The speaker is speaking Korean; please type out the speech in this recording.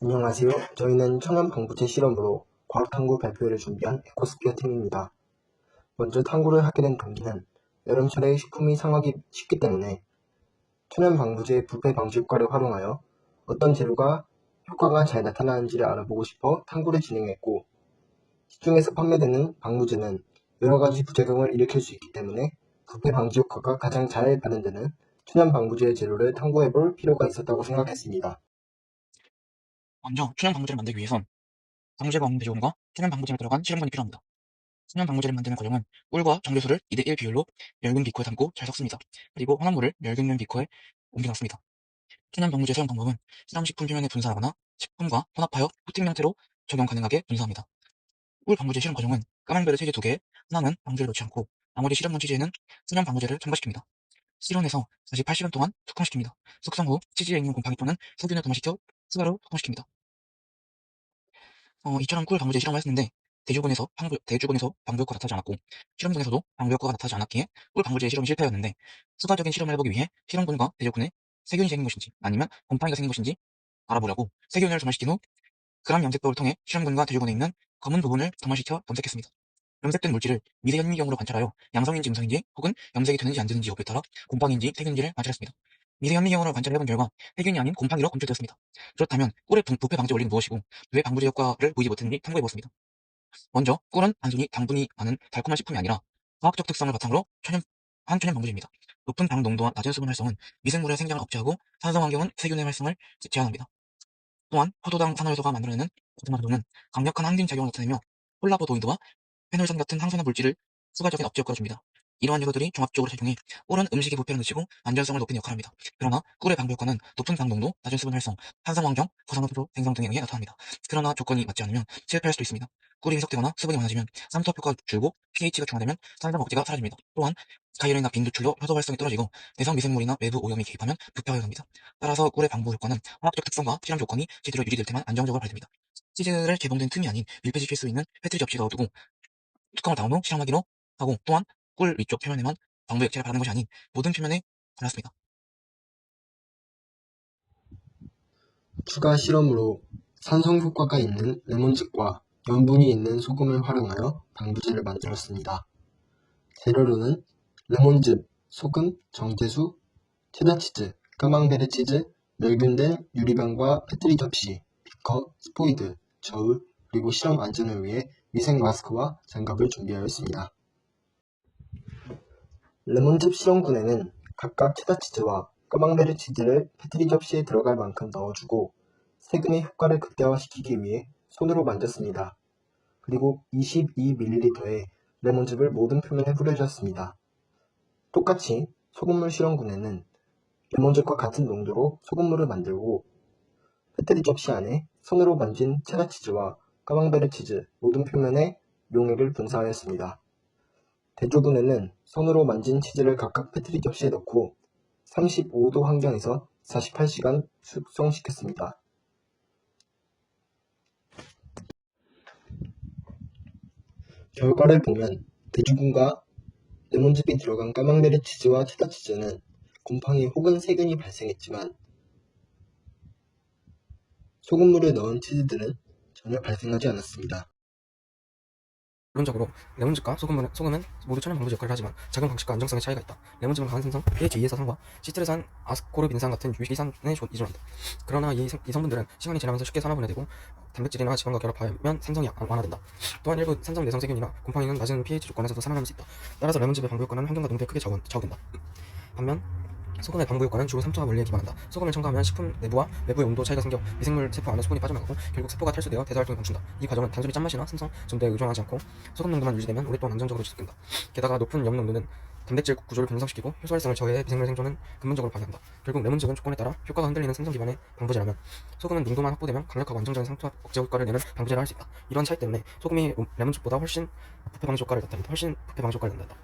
안녕하세요. 저희는 천연 방부제 실험으로 과학탐구 발표회를 준비한 에코스피어 팀입니다. 먼저 탐구를 하게 된 동기는 여름철에 식품이 상하기 쉽기 때문에 천연 방부제의 부패 방지 효과를 활용하여 어떤 재료가 효과가 잘 나타나는지를 알아보고 싶어 탐구를 진행했고, 시중에서 판매되는 방부제는 여러 가지 부작용을 일으킬 수 있기 때문에 부패 방지 효과가 가장 잘 발현되는 천연 방부제의 재료를 탐구해볼 필요가 있었다고 생각했습니다. 먼저 천연 방부제를 만들기 위해선 방부제가 없는 돼지고기과 천연 방부제가 들어간 실험관이 필요합니다. 천연 방부제를 만드는 과정은 꿀과 정제수를 2대1 비율로 멸균 비코에 담고 잘 섞습니다. 그리고 혼합물을 멸균용 비코에 옮겨 넣습니다. 천연 방부제 사용 방법은 실험식품 표면에 분사하거나 식품과 혼합하여 코팅 형태로 적용 가능하게 분사합니다. 꿀 방부제 실험 과정은 까망베르 체제 2개에 하나는 방부제를 넣지 않고 나머지 실험용 치즈에는 천연 방부제를 첨가시킵니다. 실온에서 48시간 동안 숙성시킵니다. 숙성 후 치즈에 있는 곰팡이 또는 세균을 동화시켜 수가로 숙성시킵니다. 이처럼 꿀 방부제 실험을 했는데 대주군에서 방부 효과가 나타나지 않았고 실험군에서도 방부 효과가 나타나지 않았기에 꿀 방부제 실험이 실패하였는데, 추가적인 실험을 해보기 위해 실험군과 대주군에 세균이 생긴 것인지 아니면 곰팡이가 생긴 것인지 알아보려고 세균을 점화시킨 후 그람 염색법을 통해 실험군과 대주군에 있는 검은 부분을 점화시켜 검색했습니다. 염색된 물질을 미세 현미경으로 관찰하여 양성인지 음성인지 혹은 염색이 되는지 안 되는지 여부에 따라 곰팡이인지 세균인지를 관찰했습니다. 미세 현미경으로 관찰해본 결과 세균이 아닌 곰팡이로 검출되었습니다. 그렇다면 꿀의 부패 방지 원리는 무엇이고 왜 방부제 효과를 보이지 못했는지 탐구해보았습니다. 먼저 꿀은 단순히 당분이 많은 달콤한 식품이 아니라 과학적 특성을 바탕으로 한 천연 방부제입니다. 높은 당 농도와 낮은 수분 활성은 미생물의 생장을 억제하고 산성 환경은 세균의 활성을 제한합니다. 또한 포도당 산화효소가 만들어내는 고토마토는 강력한 항균 작용을 나타내며 폴라보도이드와 페놀산 같은 항산화 물질을 추가적인 억제 효과를 줍니다. 이러한 요소들이 종합적으로 작용해 꿀은 음식의 부패를 늦추고 안전성을 높이는 역할을 합니다. 그러나 꿀의 방부 효과는 높은 당 농도, 낮은 수분 활성, 산성 환경, 고산화수소 생성 등에 의해 나타납니다. 그러나 조건이 맞지 않으면 실패할 수도 있습니다. 꿀이 희석되거나 수분이 많아지면 쌈투압 효과가 줄고 pH가 중화되면 산성 억제가 사라집니다. 또한 가열이나 빈 누출로 효소 활성이 떨어지고 내성 미생물이나 외부 오염이 개입하면 부패가 일어납니다. 따라서 꿀의 방부 효과는 화학적 특성과 실험 조건이 제대로 유지될 때만 안정적으로 발휘됩니다. 치즈를 개봉된 틈이 아닌 밀폐시킬 수 있는 페트리 접시에 넣어두고 뚜껑을 닫은 후 실험하기로 하고, 또한 꿀 위쪽 표면에만 방부 액체를 바르는 것이 아닌 모든 표면에 발랐습니다. 추가 실험으로 산성 효과가 있는 레몬즙과 염분이 있는 소금을 활용하여 방부제를 만들었습니다. 재료로는 레몬즙, 소금, 정제수, 체다치즈, 까망베르 치즈, 멸균된 유리병과 페트리 접시, 비커, 스포이드, 저울, 그리고 실험 안전을 위해 위생 마스크와 장갑을 준비하였습니다. 레몬즙 실험군에는 각각 체다치즈와 까망베르 치즈를 페트리 접시에 들어갈 만큼 넣어주고 세균의 효과를 극대화시키기 위해 손으로 만졌습니다. 그리고 22ml의 레몬즙을 모든 표면에 뿌려주었습니다. 똑같이 소금물 실험군에는 레몬즙과 같은 농도로 소금물을 만들고 페트리 접시 안에 손으로 만진 체다치즈와 까망베르 치즈 모든 표면에 용액을 분사하였습니다. 대조군에는 손으로 만진 치즈를 각각 페트리 접시에 넣고 35도 환경에서 48시간 숙성시켰습니다. 결과를 보면 대주군과 레몬즙이 들어간 까망베르 치즈와 체다치즈는 곰팡이 혹은 세균이 발생했지만 소금물을 넣은 치즈들은 전혀 발생하지 않았습니다. 결론적으로 레몬즙과 소금은 모두 천연 방부제 역할을 하지만 작용 방식과 안정성의 차이가 있다. 레몬즙은 강한 산성, pH2에서산과 시트르산, 아스코르빈산 같은 유기산에依存한다. 그러나 이 성분들은 시간이 지나면서 쉽게 산화분해되고 단백질이나 지방과 결합하면 산성이 완화된다. 또한 일부 산성 내성 세균이나 곰팡이는 낮은 pH 조건에서도 살아남을 수 있다. 따라서 레몬즙의 방부 효과는 환경과 농도에 크게 좌우된다. 반면 소금의 방부 효과는 주로 삼투압 원리에 기반한다. 소금을 첨가하면 식품 내부와 외부의 온도 차이가 생겨 미생물 세포 안에 수분이 빠져나가고 결국 세포가 탈수되어 대사활동에 멈춘다. 이 과정은 단순히 짠맛이나 산성 정도에 의존하지 않고 소금 농도만 유지되면 오랫동안 안정적으로 지속된다. 게다가 높은 염 농도는 단백질 구조를 변성시키고 효소 활성을 저해해 미생물 생존은 근본적으로 방해한다. 결국 레몬즙은 조건에 따라 효과가 흔들리는 산성 기반의 방부제라면 소금은 농도만 확보되면 강력하고 안정적인 상투압 억제 효과를 내는 방부제를 할 수 있다. 이러한 차이 때문에 소금이 레몬즙보다 훨씬 부패 방지 효과를 낸다.